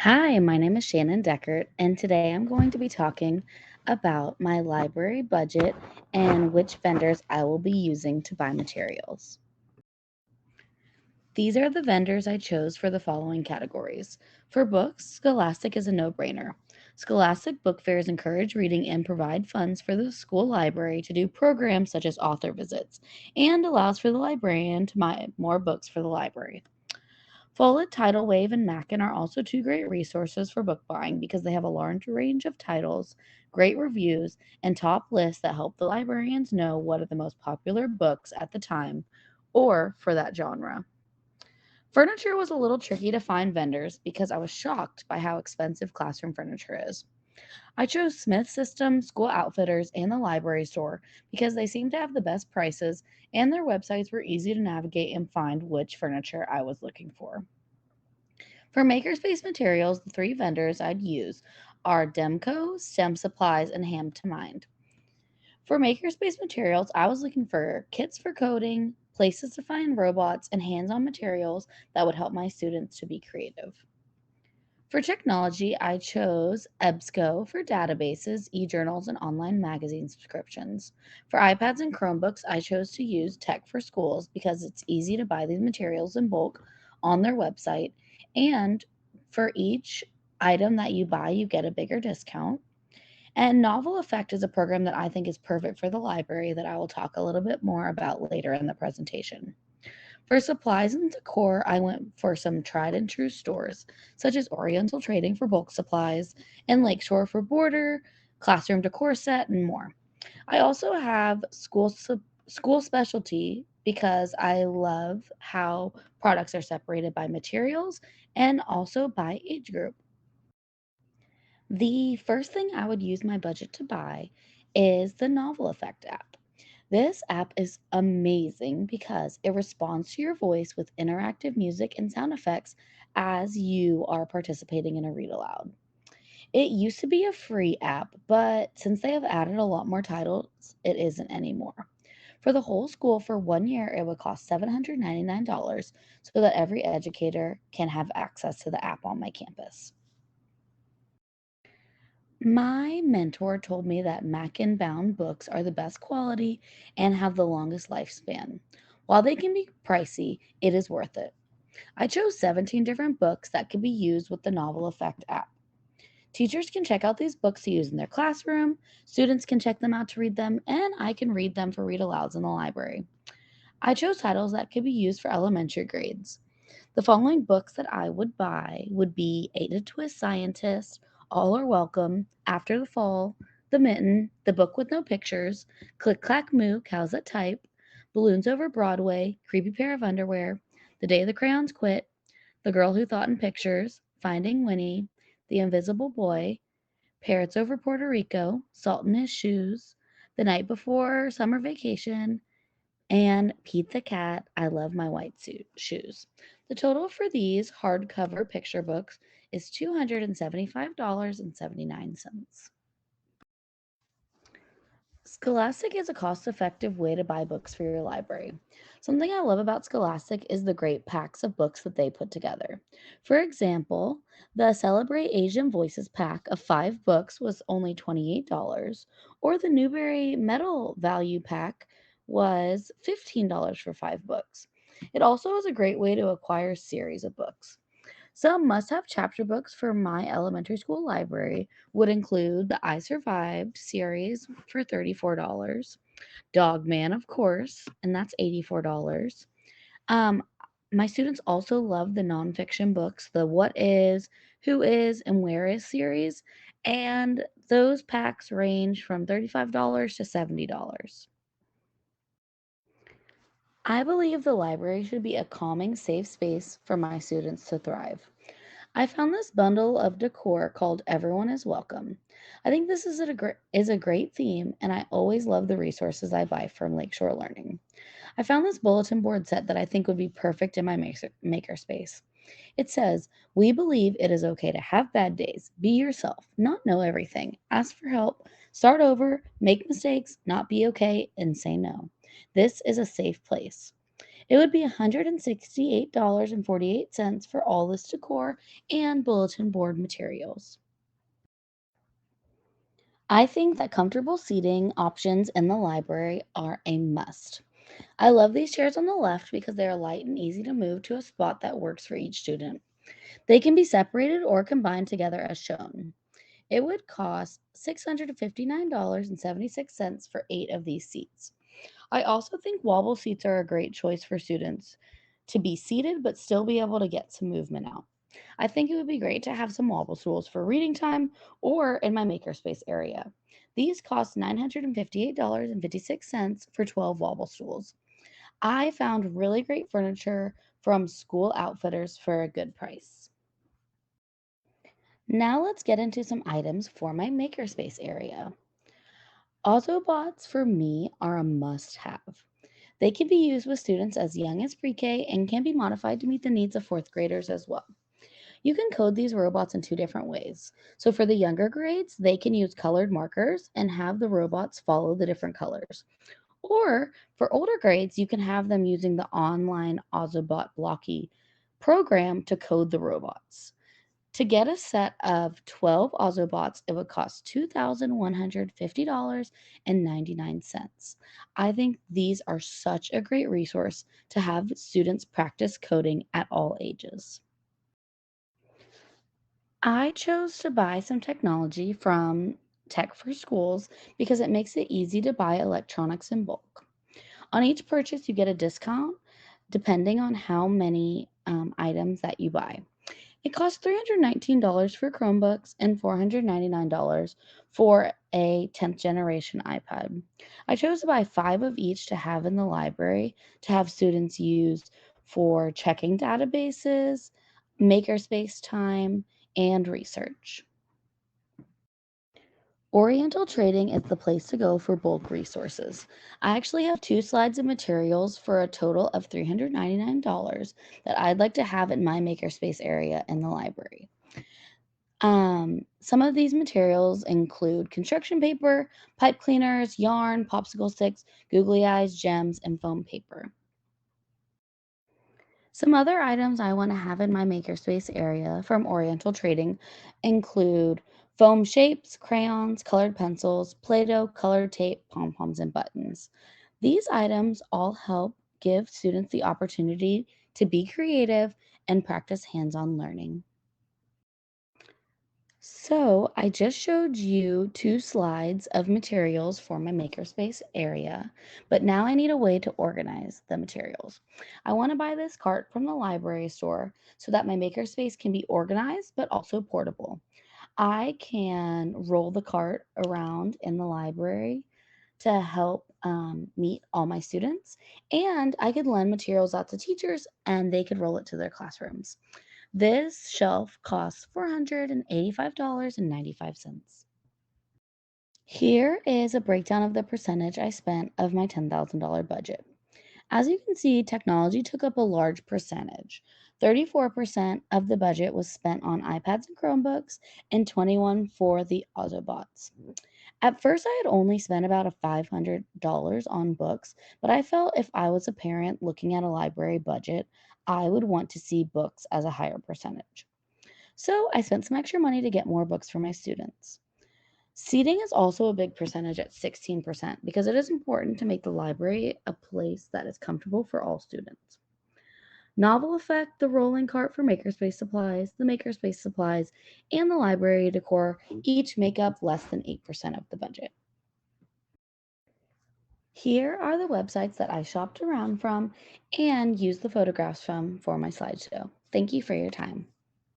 Hi, my name is Shannon Deckert, and today I'm going to be talking about my library budget and which vendors I will be using to buy materials. These are the vendors I chose for the following categories. For books, Scholastic is a no brainer. Scholastic book fairs encourage reading and provide funds for the school library to do programs such as author visits, and allows for the librarian to buy more books for the library. Follett, Tidal Wave, and Mackin are also two great resources for book buying because they have a large range of titles, great reviews, and top lists that help the librarians know what are the most popular books at the time or for that genre. Furniture was a little tricky to find vendors because I was shocked by how expensive classroom furniture is. I chose Smith System, School Outfitters, and the library store because they seemed to have the best prices and their websites were easy to navigate and find which furniture I was looking for. For makerspace materials, the three vendors I'd use are Demco, STEM Supplies, and Ham to Mind. For makerspace materials, I was looking for kits for coding, places to find robots, and hands on materials that would help my students to be creative. For technology, I chose EBSCO for databases, e-journals, and online magazine subscriptions. For iPads and Chromebooks, I chose to use Tech for Schools because it's easy to buy these materials in bulk on their website, and for each item that you buy, you get a bigger discount. And Novel Effect is a program that I think is perfect for the library that I will talk a little bit more about later in the presentation. For supplies and decor, I went for some tried and true stores, such as Oriental Trading for bulk supplies and Lakeshore for border, classroom decor set, and more. I also have school specialty because I love how products are separated by materials and also by age group. The first thing I would use my budget to buy is the Novel Effect app. This app is amazing because it responds to your voice with interactive music and sound effects as you are participating in a read aloud. It used to be a free app, but since they have added a lot more titles, it isn't anymore. For the whole school for 1 year, it would cost $799 so that every educator can have access to the app on my campus. My mentor told me that Mackin bound books are the best quality and have the longest lifespan. While they can be pricey, it is worth it. I chose 17 different books that can be used with the Novel Effect app. Teachers can check out these books to use in their classroom, students can check them out to read them, and I can read them for read alouds in the library. I chose titles that could be used for elementary grades. The following books that I would buy would be Ada Twist Scientist, All Are Welcome, After the Fall, The Mitten, The Book with No Pictures, Click Clack Moo, Cows That Type, Balloons Over Broadway, Creepy Pair of Underwear, The Day the Crayons Quit, The Girl Who Thought in Pictures, Finding Winnie, The Invisible Boy, Parrots Over Puerto Rico, Salt in His Shoes, The Night Before Summer Vacation, and Pete the Cat, I Love My White Suit Shoes. The total for these hardcover picture books is $275.79. Scholastic is a cost effective way to buy books for your library. Something I love about Scholastic is the great packs of books that they put together. For example, the Celebrate Asian Voices pack of 5 books was only $28, or the Newbery Medal Value pack was $15 for 5 books. It also is a great way to acquire a series of books. Some must have chapter books for my elementary school library would include the I Survived series for $34, Dog Man, of course, and that's $84. Um, my students also love the nonfiction books, the What Is, Who Is, and Where Is series, and those packs range from $35 to $70. I believe the library should be a calming, safe space for my students to thrive. I found this bundle of decor called Everyone is Welcome. I think this is a great theme, and I always love the resources I buy from Lakeshore Learning. I found this bulletin board set that I think would be perfect in my makerspace. It says, "We believe it is okay to have bad days. Be yourself, not know everything. Ask for help, start over, make mistakes, not be okay, and say no. This is a safe place." It would be $168.48 for all this decor and bulletin board materials. I think that comfortable seating options in the library are a must. I love these chairs on the left because they are light and easy to move to a spot that works for each student. They can be separated or combined together as shown. It would cost $659.76 for 8 of these seats. I also think wobble seats are a great choice for students to be seated but still be able to get some movement out. I think it would be great to have some wobble stools for reading time or in my makerspace area. These cost $958.56 for 12 wobble stools. I found really great furniture from School Outfitters for a good price. Now let's get into some items for my makerspace area. Autobots for me are a must have. They can be used with students as young as pre K and can be modified to meet the needs of fourth graders as well. You can code these robots in two different ways. So, for the younger grades, they can use colored markers and have the robots follow the different colors. Or for older grades, you can have them using the online Ozobot Blocky program to code the robots. To get a set of 12 Ozobots, it would cost $2,150.99. I think these are such a great resource to have students practice coding at all ages. I chose to buy some technology from Tech for Schools because it makes it easy to buy electronics in bulk. On each purchase, you get a discount depending on how many items that you buy. It costs $319 for Chromebooks and $499 for a 10th generation iPad. I chose to buy 5 of each to have in the library to have students use for checking databases, makerspace time, and research. Oriental Trading is the place to go for bulk resources. I actually have 2 slides of materials for a total of $399 that I'd like to have in my makerspace area in the library. Some of these materials include construction paper, pipe cleaners, yarn, popsicle sticks, googly eyes, gems, and foam paper. Some other items I want to have in my makerspace area from Oriental Trading include foam shapes, crayons, colored pencils, Play Doh, colored tape, pom poms, and buttons. These items all help give students the opportunity to be creative and practice hands on learning. So I just showed you 2 slides of materials for my makerspace area, but now I need a way to organize the materials. I want to buy this cart from the library store so that my makerspace can be organized but also portable. I can roll the cart around in the library to help meet all my students, and I could lend materials out to teachers and they could roll it to their classrooms. This shelf costs $485.95. Here is a breakdown of the percentage I spent of my $10,000 budget. As you can see, technology took up a large percentage. 34% of the budget was spent on iPads and Chromebooks, and 21 for the Autobots. At first, I had only spent about $500 on books, but I felt if I was a parent looking at a library budget, I would want to see books as a higher percentage. So I spent some extra money to get more books for my students. Seating is also a big percentage at 16% because it is important to make the library a place that is comfortable for all students. Novel Effect, the rolling cart for Makerspace supplies, and the library decor each make up less than 8% of the budget. Here are the websites that I shopped around from and used the photographs from for my slideshow. Thank you for your time.